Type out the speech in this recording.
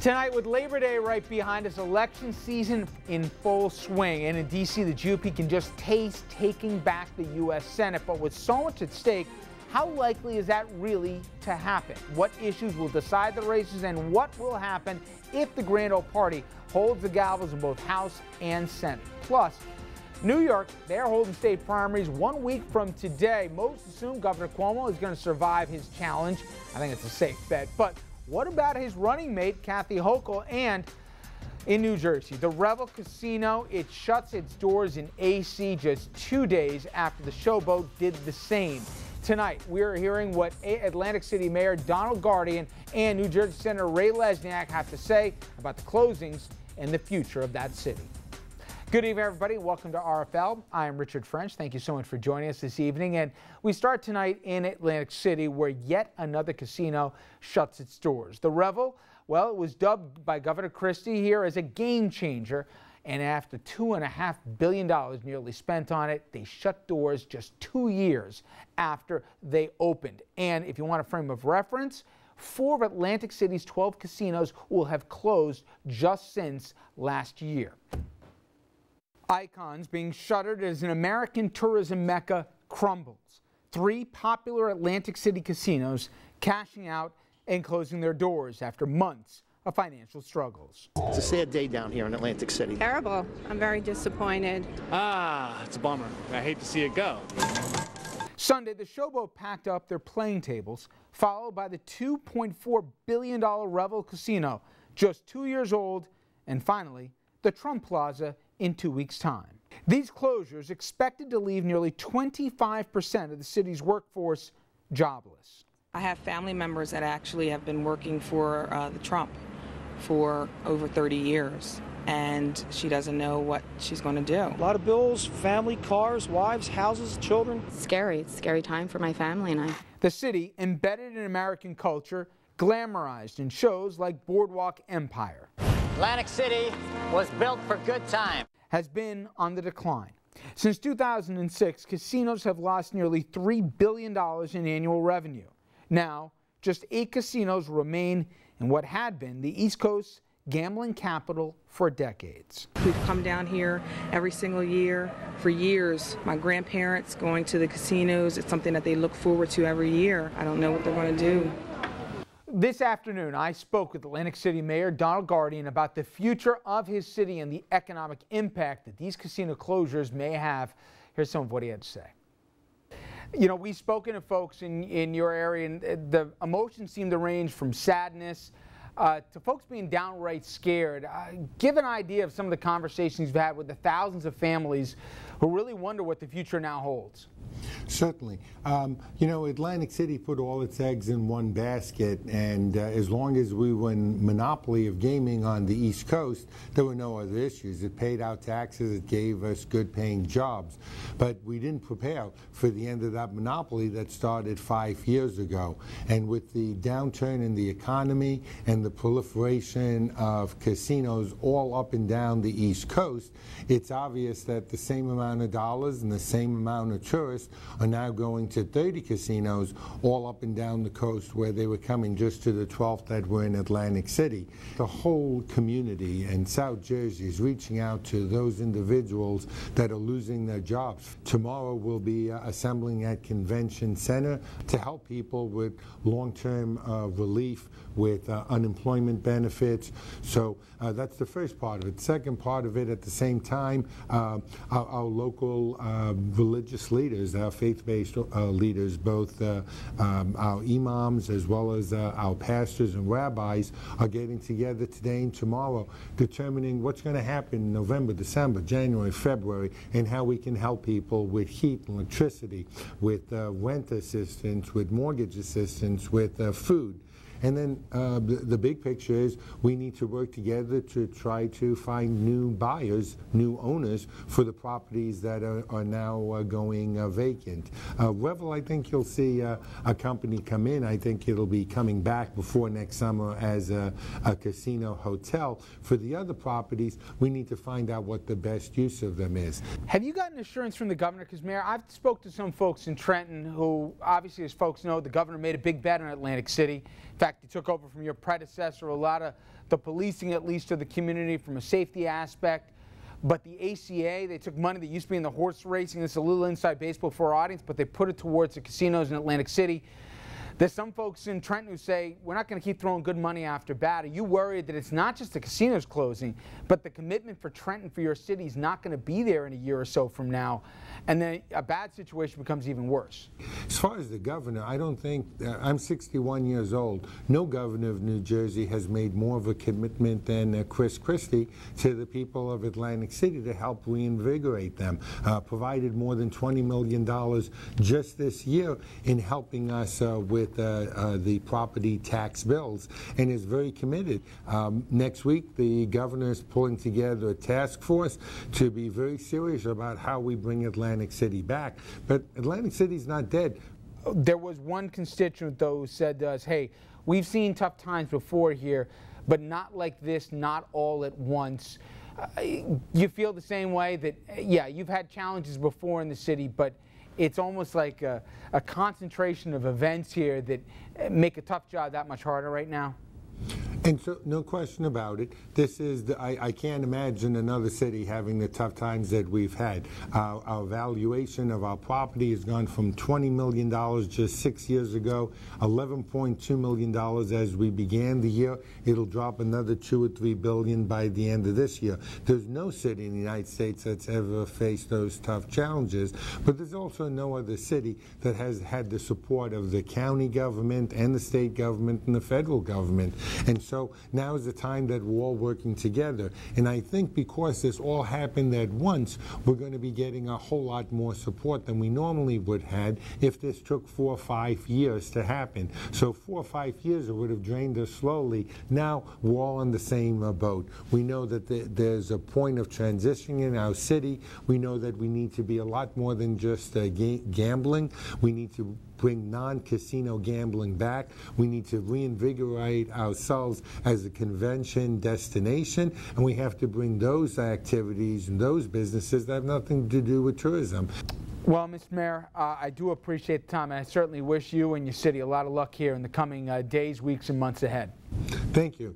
Tonight, with Labor Day right behind us, election season in full swing. And in D.C., the GOP can just taste taking back the U.S. Senate. But with so much at stake, how likely is that really to happen? What issues will decide the races, and what will happen if the Grand Old Party holds the gavels in both House and Senate? Plus, New York, they're holding state primaries 1 week from today. Most assume Governor Cuomo is going to survive his challenge. I think it's a safe bet. But what about his running mate, Kathy Hochul? And in New Jersey, the Revel Casino, it shuts its doors in AC just 2 days after the Showboat did the same. Tonight, we're hearing what Atlantic City Mayor Donald Guardian and New Jersey Senator Ray Lesniak have to say about the closings and the future of that city. Good evening, everybody. Welcome to RFL. I am Richard French. Thank you so much for joining us this evening. And we start tonight in Atlantic City, where yet another casino shuts its doors. The Revel, well, it was dubbed by Governor Christie here as a game changer. And after $2.5 billion nearly spent on it, they shut doors just 2 years after they opened. And if you want a frame of reference, 4 of Atlantic City's 12 casinos will have closed just since last year. Icons being shuttered as an American tourism mecca crumbles. 3 popular Atlantic City casinos cashing out and closing their doors after months of financial struggles. It's a sad day down here in Atlantic City. Terrible. I'm very disappointed. It's a bummer. I hate to see it go. Sunday, the Showboat packed up their playing tables, followed by the $2.4 billion Revel Casino, just 2 years old, and finally, the Trump Plaza in 2 weeks' time. These closures expected to leave nearly 25% of the city's workforce jobless. I have family members that actually have been working for the Trump for over 30 years, and she doesn't know what she's going to do. A lot of bills, family, cars, wives, houses, children. It's scary. It's a scary time for my family and I. The city, embedded in American culture, glamorized in shows like Boardwalk Empire, Atlantic City was built for good time, has been on the decline. Since 2006, casinos have lost nearly $3 billion in annual revenue. Now, just 8 casinos remain in what had been the East Coast gambling capital for decades. We've come down here every single year for years. My grandparents going to the casinos, it's something that they look forward to every year. I don't know what they're going to do. This afternoon, I spoke with Atlantic City Mayor Donald Guardian about the future of his city and the economic impact that these casino closures may have. Here's some of what he had to say. You know, we've spoken to folks in your area, and the emotions seem to range from sadness to folks being downright scared. Give an idea of some of the conversations you've had with the thousands of families who really wonder what the future now holds. Certainly. You know, Atlantic City put all its eggs in one basket, and as long as we were in monopoly of gaming on the East Coast, there were no other issues. It paid out taxes, it gave us good-paying jobs, but we didn't prepare for the end of that monopoly that started 5 years ago. And with the downturn in the economy and the proliferation of casinos all up and down the East Coast, it's obvious that the same amount of dollars and the same amount of tourists are now going to 30 casinos all up and down the coast, where they were coming just to the 12th that were in Atlantic City. The whole community in South Jersey is reaching out to those individuals that are losing their jobs. Tomorrow we'll be assembling at Convention Center to help people with long-term relief with unemployment benefits. So that's the first part of it. Second part of it, at the same time, our local religious leaders, our faith-based leaders, both our imams as well as our pastors and rabbis, are getting together today and tomorrow, determining what's going to happen in November, December, January, February, and how we can help people with heat and electricity, with rent assistance, with mortgage assistance, with food. And then the big picture is we need to work together to try to find new buyers, new owners for the properties that are now going vacant. Revel, I think you'll see a company come in. I think it'll be coming back before next summer as a casino hotel. For the other properties, we need to find out what the best use of them is. Have you gotten assurance from the governor? Because, Mayor, I've spoke to some folks in Trenton who, obviously, as folks know, the governor made a big bet on Atlantic City. In fact, he took over from your predecessor. A lot of the policing at least of the community from a safety aspect. But the ACA, they took money that used to be in the horse racing. This is a little inside baseball for our audience, but they put it towards the casinos in Atlantic City. There's some folks in Trenton who say, we're not going to keep throwing good money after bad. Are you worried that it's not just the casinos closing, but the commitment for Trenton, for your city, is not going to be there in a year or so from now, and then a bad situation becomes even worse? As far as the governor, I don't think, I'm 61 years old. No governor of New Jersey has made more of a commitment than Chris Christie to the people of Atlantic City to help reinvigorate them. Provided more than $20 million just this year in helping us with the property tax bills, and is very committed. Next week, the governor is pulling together a task force to be very serious about how we bring Atlantic City back. But Atlantic City's not dead. There was one constituent, though, who said to us, hey, we've seen tough times before here, but not like this, not all at once. You feel the same way that, yeah, you've had challenges before in the city, but it's almost like a concentration of events here that make a tough job that much harder right now? And so, no question about it, this is, I can't imagine another city having the tough times that we've had. Our valuation of our property has gone from $20 million just 6 years ago, $11.2 million as we began the year. It'll drop another $2 or $3 billion by the end of this year. There's no city in the United States that's ever faced those tough challenges, but there's also no other city that has had the support of the county government and the state government and the federal government. And so now is the time that we're all working together. And I think because this all happened at once, we're going to be getting a whole lot more support than we normally would have if this took 4 or 5 years to happen. So 4 or 5 years, it would have drained us slowly. Now we're all on the same boat. We know that there's a point of transition in our city. We know that we need to be a lot more than just gambling. We need to bring non-casino gambling back. We need to reinvigorate ourselves as a convention destination, and we have to bring those activities and those businesses that have nothing to do with tourism. Well, Mr. Mayor, I do appreciate the time, and I certainly wish you and your city a lot of luck here in the coming days, weeks, and months ahead. Thank you.